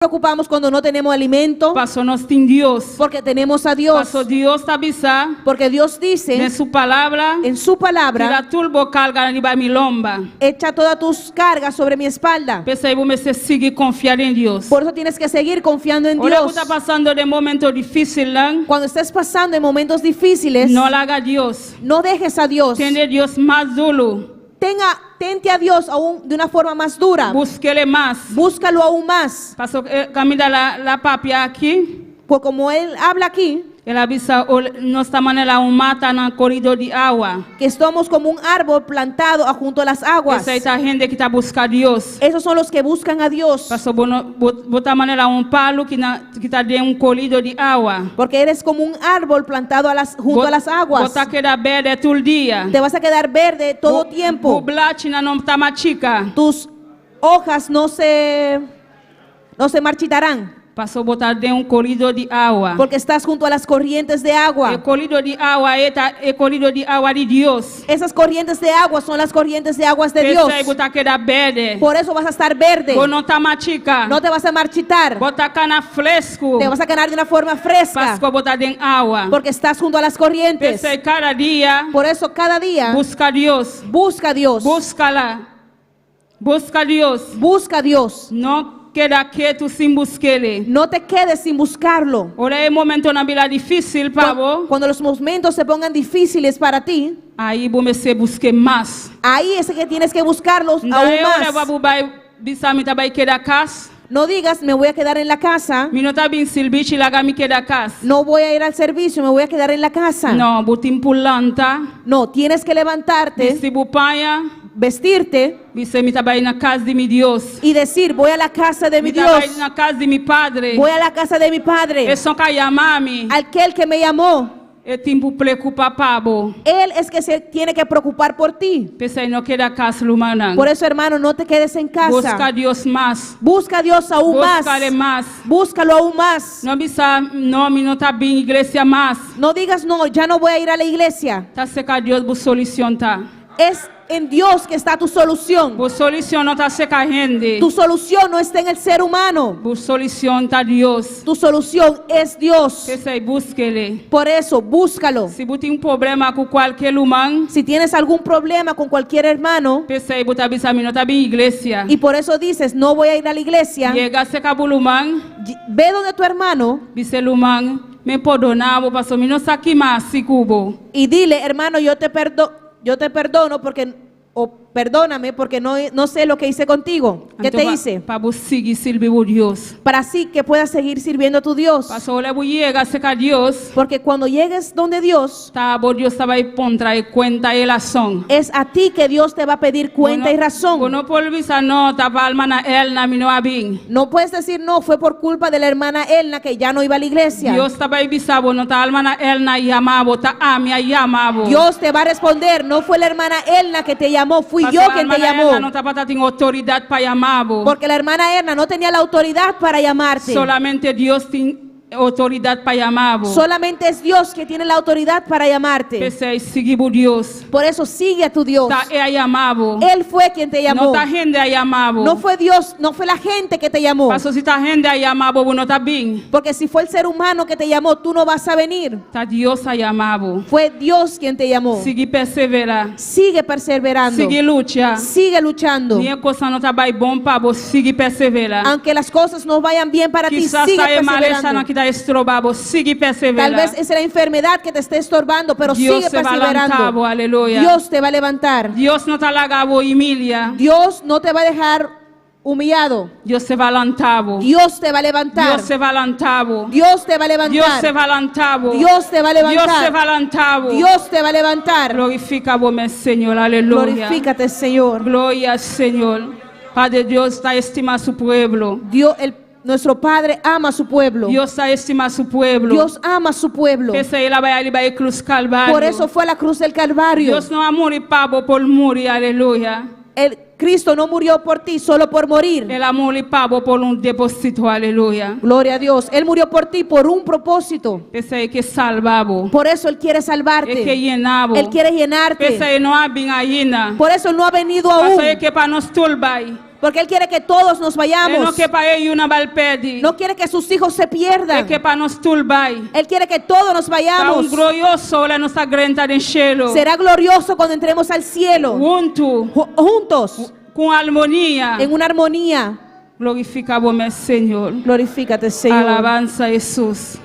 preocupamos cuando no tenemos alimento? Paso nós tem Deus. Porque tenemos a Dios. Paso Deus tá bisa. Porque Dios dice En su palabra. en su palabra, Tira turbo carga ni ba mi lomba. echa todas tus cargas sobre mi espalda. Pensa aí você seguir confiar em Deus. Por eso tienes que seguir confiando en Olha, Dios. está passando de momento difícil lá. Cuando estés pasando en momentos difíciles, Não larga Deus. no dejes a Dios. Tende Deus mais duro. Tente a Dios aún de una forma más dura. Busque-le mais. Búscalo aún más. Paso camida la papia aqui. Pues como él habla aquí, Ela avisa nossa maneira mata no corredor de água. que estamos como un árbol plantado junto a las aguas. Essa aí tá gente que está buscando Deus. Esos son los que buscan a Dios. Paso botar maneira palo que tá dentro corredor de água. Porque eres como un árbol plantado junto a las aguas. Botar queda verde todo dia. Te vas a quedar verde todo tiempo. Blatina não tá machica. Tus hojas no se marchitarán. Paso botar dentro corredor de água. Porque estás junto a las corrientes de O agua. corredor de água é corredor de água de Deus. Esas corrientes de agua son las corrientes de aguas de Dios. Essa aí botar queda verde. Por eso vas a estar verde. Ou não tá machica. No te vas a marchitar. Botar cana fresco. Te vas a quedar de una forma fresca. Paso botar dentro água. Porque estás junto a las corrientes. Esse aí cada dia. Por eso cada día Busca a Deus. busca a Dios. Busca-la. Busca a Deus. Busca a Dios. Não queda quieto sem buscar-Ele. No te quedes sin buscarlo. Ora é momento na vida difícil, pavo. Cuando los momentos se pongan difíciles para ti, Aí você busque mais. ahí es que tienes que buscarlos Não aún eu más. levar bubai bisamita bai queda casa. No digas, me voy a quedar en la casa. Mi não tá bem silbichi laga mi queda casa. No voy a ir al servicio, me voy a quedar en la casa. Não, butim pulanta. No, tienes que levantarte, Se bupaia, vestirte você me trabalha na casa de mi Deus. y decir, voy a la casa de mi Me trabalha Dios. na casa de mi Padre. Voy a la casa de mi Padre. É só que chamar-me. Aquel que me llamó. É tempo preocupar, pavo. Él es que se tiene que preocupar por ti. Pensei não queda casa lumanang. Por eso, hermano, no te quedes en Busca casa. a Deus mais. Busca a Dios aún más. Busca-le mais. Búscalo aún más. Não bisa nome não tá bem igreja mais. No digas, no, ya no voy a ir a la iglesia. Tá seca Deus bu solução tá. Es en Dios que está tu solución. Bu solução não tá seca gente. Tu solución no está en el ser humano. Bu solução tá Deus. Tu solución es Dios. Pensei busque-le. Por eso, búscalo. Se bu tem problema com qualquer humano, Si tienes algún problema con cualquier hermano pensei bu tá bisa não tá bem igreja. y por eso dices, no voy a ir a la iglesia, Chega seca bu humano, ve donde tu hermano bisa humano, me perdonava, pastor, me não saque mais se cubo. y dile, hermano, yo te perdono porque, o perdóname porque no sé lo que hice contigo. ¿Qué te hice? Para bu seguir servindo Deus. Para así que puedas seguir sirviendo a tu Dios. Pastor, olha bu chega seca Deus. Porque cuando llegues donde Dios, Tá, bo Deus tá vai contra e cuenta relação. es a ti que Dios te va a pedir cuenta y razón. Quando por visa não tá alma na elna me não abin. No puedes decir, no, fue por culpa de la hermana Elna que ya no iba a la iglesia. Deus tá vai visa bo não tá alma na elna yamabo tá ami yamabo. Dios te va a responder, no fue la hermana Elna que te llamó, fui yo quien te llamó. Não tá para ter autoridade para yamabo. Porque la hermana Elna no tenía la autoridad para llamarte. Solamente Deus tem autoridade para yamabo. Solamente es Dios que tiene la autoridad para llamarte. Pensei seguir bu Deus. Por eso sigue a tu Dios. Tá é yamabo. Él fue quien te llamó. Não tá gente yamabo. No fue Dios, no fue la gente que te llamó. Pastor, se tá gente yamabo, não tá bem. Porque si fue el ser humano que te llamó, tú no vas a venir. Tá Deus yamabo. Fue Dios quien te llamó. Seguir perseverar. Sigue perseverando. Seguir lutar. Sigue luchando. Minha coisa não tá bom para você seguir perseverar. Aunque las cosas no vayan bien para ti, Quizás sigue saia maleza perseverando. que tá estrobado, sigue perseverar. Tal vez es la enfermedad que te esté estorbando, pero Dios sigue se va a perseverando. levantar, aleluya. Dios te va a levantar. Dios não tá lagado Emilia. Dios no te va a dejar humillado. Dios se va a levantar. Dios te va a levantar. Dios se va a levantar. Dios te va a Dios se levantar. va a levantar. Dios te va a Dios se levantar. va a levantar. Dios te va a levantar. Glorifica vos, meu Senhor, aleluya. Glorifícate, Señor. Gloria al Señor. Padre Dios está estima a su pueblo. Nuestro Padre ama a su pueblo. Dios está estima a su pueblo. Dios ama a su pueblo. Ese ela vai ali vai cruz Calvário. Por eso fue a la cruz del Calvario. Dios no amor y pavo por morir, aleluya. El Cristo no murió por ti solo por morir. El amor y pavo por un depósito, aleluya. Gloria a Dios. Él murió por ti por un propósito. Ese que salvabo. Por eso Él quiere salvarte. Es que llenabo. Él quiere llenarte. Ese no ha bien ahí. Por eso Él no ha venido aún. Pasa que para nos tulbai. Porque Él quiere que todos nos Ele não vayamos. quer para ele uma balpede. No quiere que sus hijos se Ele pierdan. quer para nós turbai. Él quiere que todos nos Tá vayamos. glorioso olha nossa grande em cielo. Será glorioso cuando entremos al cielo. Junto, Juntos, com harmonia. en una armonía. Glorifica o Senhor. Glorifícate, Señor. Alabanza a Jesús.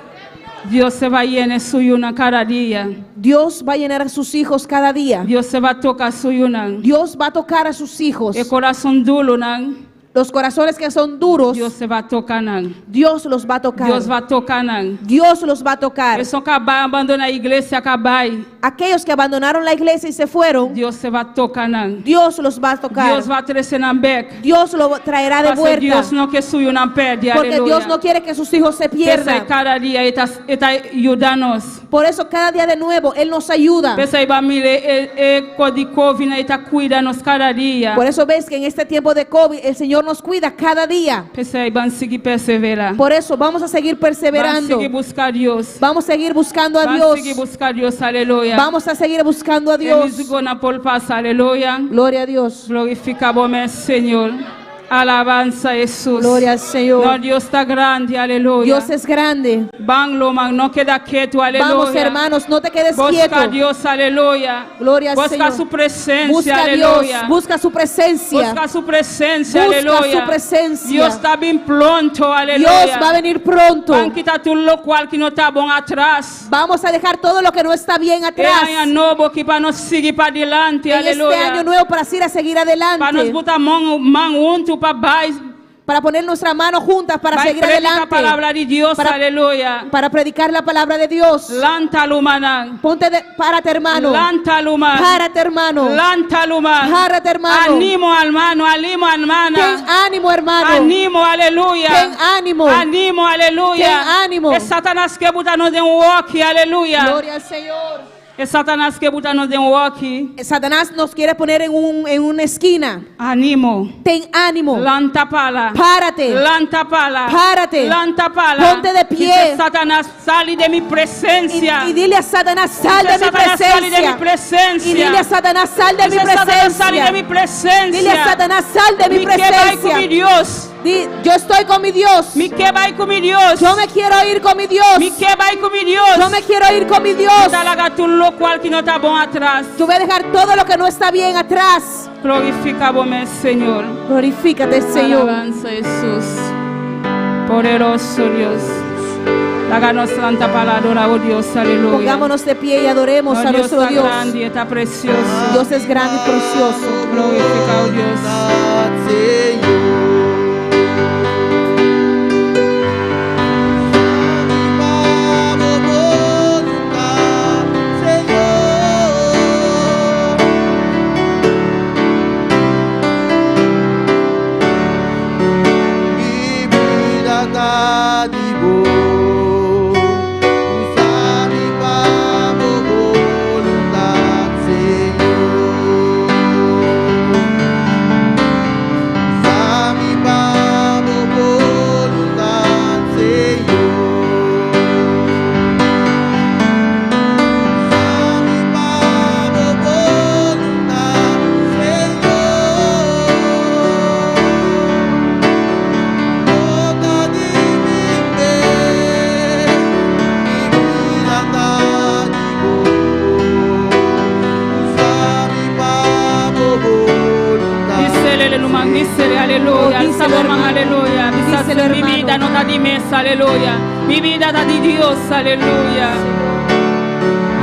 Dios se va a llenar su yuna cada día. Dios va a llenar a sus hijos cada día. Dios se va a tocar su yuna. Dios va a tocar a sus hijos. El corazón duro, nan. Los corazones que son duros, Dios se va a tocar, nan. Dios los va a tocar. Dios va a tocar, nan. Dios los va a tocar. Eso acabar, abandonar a iglesia, acabar. Aquellos que abandonaron la iglesia y se fueron, Dios se va a tocar, nan. Dios los va a tocar. Dios va a traer Nambec. Dios lo traerá de vuelta. Dios no que su yuna perde, Porque aleluya. Dios no quiere que sus hijos se pierdan. Cada día está ayudándonos. Por eso cada día de nuevo Él nos ayuda. Pensa aí, mire, Covid está cuidando cada día. Por eso ves que en este tiempo de COVID el Señor nos cuida cada día. Pensa aí, vamos seguir perseverar. Por eso vamos a seguir Vamos perseverando. seguir buscar a Dios. Vamos a seguir buscando a Vamos Dios. seguir buscar a Dios, aleluya. Vamos a seguir buscando a Dios. Aleluya. Gloria a Dios. Glorifica o Señor. Alabanza a Jesús. Gloria al Señor. No, Dios está grande, aleluya. Dios es grande. Vanlo, man, no queda quieto, aleluya. Vamos, hermanos, no te quedes Busca quieto. a Dios, aleluya. Gloria al Busca Señor. su presencia, Busca a aleluya. Dios. Busca su presencia. Busca su presencia, Busca aleluya. su presencia. Dios está bien pronto, aleluya. Dios va a venir pronto. Van quitar todo lo cual que no está bon atrás. Vamos a dejar todo lo que no está bien atrás. Año nuevo que para nos seguir para adelante, En este aleluya. año nuevo para seguir Para nos adelante. botar mão junto para baixo. Para poner nuestra mano juntas para Vai seguir predicar a adelante. palavra de Dios, Para- aleluya. Para predicar la palabra de Dios. Lantalumanan. Párate, hermano. Lantaluman. Párate, hermano. Lantaluman. Párate, hermano. Animo, hermano, animo, Ten hermana. ánimo, hermano. Animo, aleluya. Ten ánimo. Animo, aleluya. Ten ánimo. Es Satanás que botar nos de walk, aleluya. Gloria al Señor. Es Satanás que botar nos de walk. Satanás nos quiere poner en una esquina. Animo. Ten ánimo. Lantapala. Párate. Lantapala. Párate. Lantapala. Ponte de pie. Dice Satanás, sale de mi presencia. Y dile a Satanás, sal de Dice mi Satanás, sale de mi presencia. presencia. Y dile a Satanás, sal de mi Dice Satanás, sale de mi presencia. presencia. Dile a Satanás, sal de mi Mi que vai com mi presencia. Dios. Yo estoy con mi Dios. Mi que vai com mi Dios. Yo me quiero ir con mi Dios. Mi que vai com mi Dios. Yo me quiero ir con mi Dios. Talaga tu lo cual que no está bom atrás. Yo voy a dejar todo lo que no está bien atrás. Glorifica o Señor. Glorifícate, Señor. Alabanza a Jesús. Poderoso Dios. Háganos santa palabra, oh Dios, aleluya. Pongámonos de pie y adoremos Oh, a Dios nuestro está Dios. grande y está precioso. Dios es grande y precioso. Glorifica, oh Dios. Dísele, aleluya. Oh, díselo, Alzamos, hermano. aleluya. Díselo, Mi hermano. vida no está de mesa, aleluya. Mi vida está de Dios, aleluya.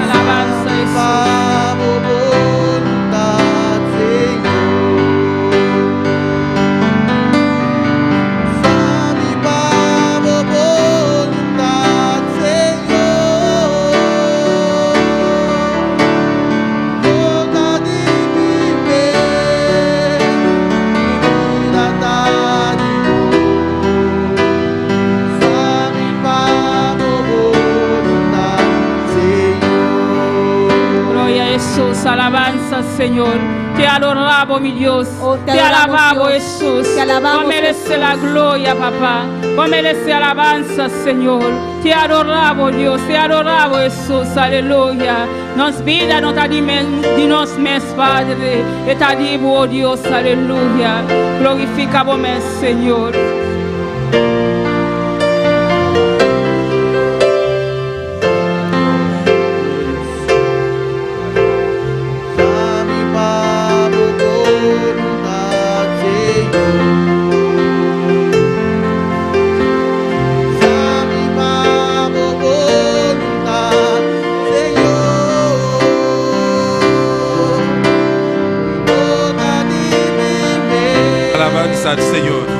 Alabanza a Jesús. Gloria a Jesús, alabanza, Señor. Te adoramos, mi Dios. Oh, Te alabamos, Dios. Jesús. Te alabamos, Vos mereces Jesús. la gloria, papá. Vos mereces alabanza, Señor. Te adoramos, Dios. Te adoramos, Jesús. Aleluya. Nos vida, no te dinos mes, Padre. E te digo, oh Dios. Aleluya. Glorifica vos, Señor. Alabanza al Señor.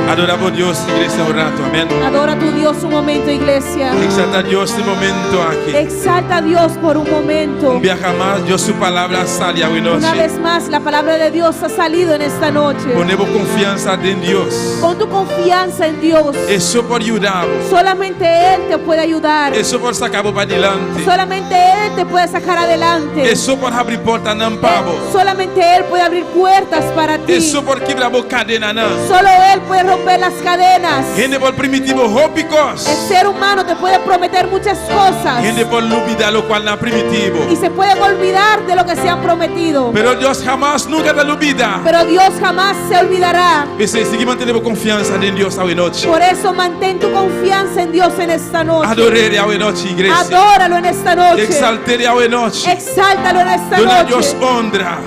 Adoramos a Dios, iglesia, un rato. Amén. Adora a tu Dios un momento, iglesia. Exalta a Dios este momento aquí. Exalta a Dios por un momento. Un día jamás Dios su palabra sale hoy Una noche. vez más, la palabra de Dios ha salido en esta noche. Ponemos confianza en Dios. Pon tu confianza en Dios. Eso por ayudarnos. Solamente Él te puede ayudar. Eso por sacarnos para adelante. Solamente Él te puede sacar adelante. Eso por abrir puertas en pavo. Solamente Él puede abrir puertas para ti. Eso por quebrar cadena. Solo Él puede romper las cadenas. Gente por primitivo hópicos. El ser humano te puede prometer muchas cosas Gente por olvidar lo cual no primitivo. y se pueden olvidar de lo que se han prometido. Pero Dios jamás, nunca te lo olvida. Pero Dios jamás se olvidará. Ese sigue manteniendo confianza en Dios hoy noche. Por eso mantén tu confianza en Dios en esta noche. Adoraré hoy noche, iglesia. Adóralo en esta noche. Exaltaré hoy noche. Exáltalo en esta Dona a noche. Dios honra.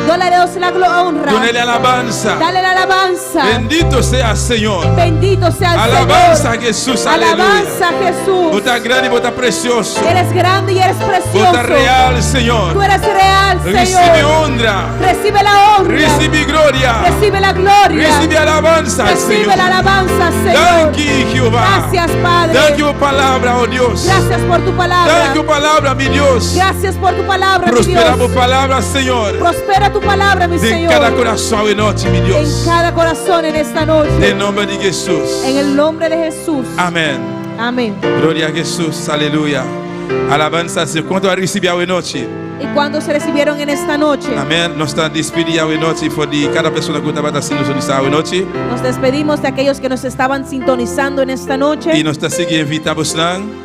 Dale a Dios la honra. Dale alabanza. Dale la alabanza. Bendito sea Señor. Bendito sea el Alabanza a Señor. Jesús. Alabanza a Aleluya. Jesús. Vos estás grande, vos estás precioso. Eres grande y eres Vos precioso. estás real, Señor. Tú eres real, Recibe Señor. honra. Recibe la honra. Recibe gloria. Recibe la gloria. Recibe alabanza, Recibe Señor. la alabanza, Señor. Thank you, Jehová. Gracias, Padre. Thank you, palabra, oh Dios. Gracias por tu palabra. Thank you, palabra, mi Dios. Gracias por tu palabra, mi Prospera por Dios. palabra, Señor. Prospera tu palabra, mi En Señor. cada corazón hoy noche, mi En Dios. cada corazón en esta noche. En nombre de Jesús. En el nombre de Jesús. Amén. Amén. Gloria a Jesús. Aleluya. Alabanza al Señor. ¿Cuánto va a recibir hoy noche? ¿Y cuántos se recibieron en esta noche? Amén. Nos están despidiendo hoy noche por de cada persona que estaba haciendo su hoy noche. Nos despedimos de aquellos que nos estaban sintonizando en esta Y noche nos está siguiendo invitamos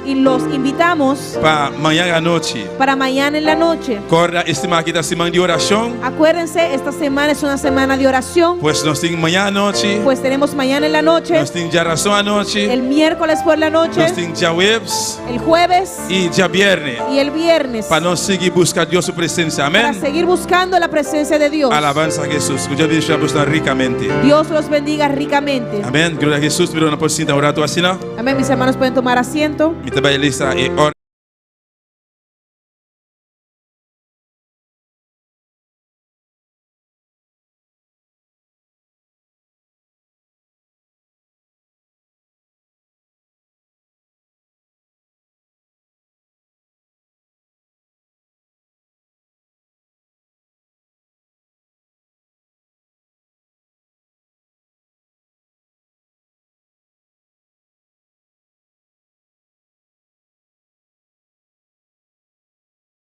y los invitamos para mañana noche. para mañana en la noche. Corra estima aquí esta semana de oración. Acuérdense, esta semana es una semana de oración. Pues nos tienen mañana noche. Pues tenemos mañana en la noche, Nos tienen ya razón anoche. el miércoles por la noche, Nos tienen ya jueves el jueves y ya viernes. y el viernes. Para no seguir buscar Dios su presencia. Para Amén. seguir buscando la presencia de Dios. Alabanza a Jesús. Que Dios bendiga ricamente. Dios los bendiga ricamente. Amén. Gloria a Jesús. Mira una por cinta orato así, ¿no? Amén. Mis hermanos pueden tomar asiento. Mi trabajo lista y ora.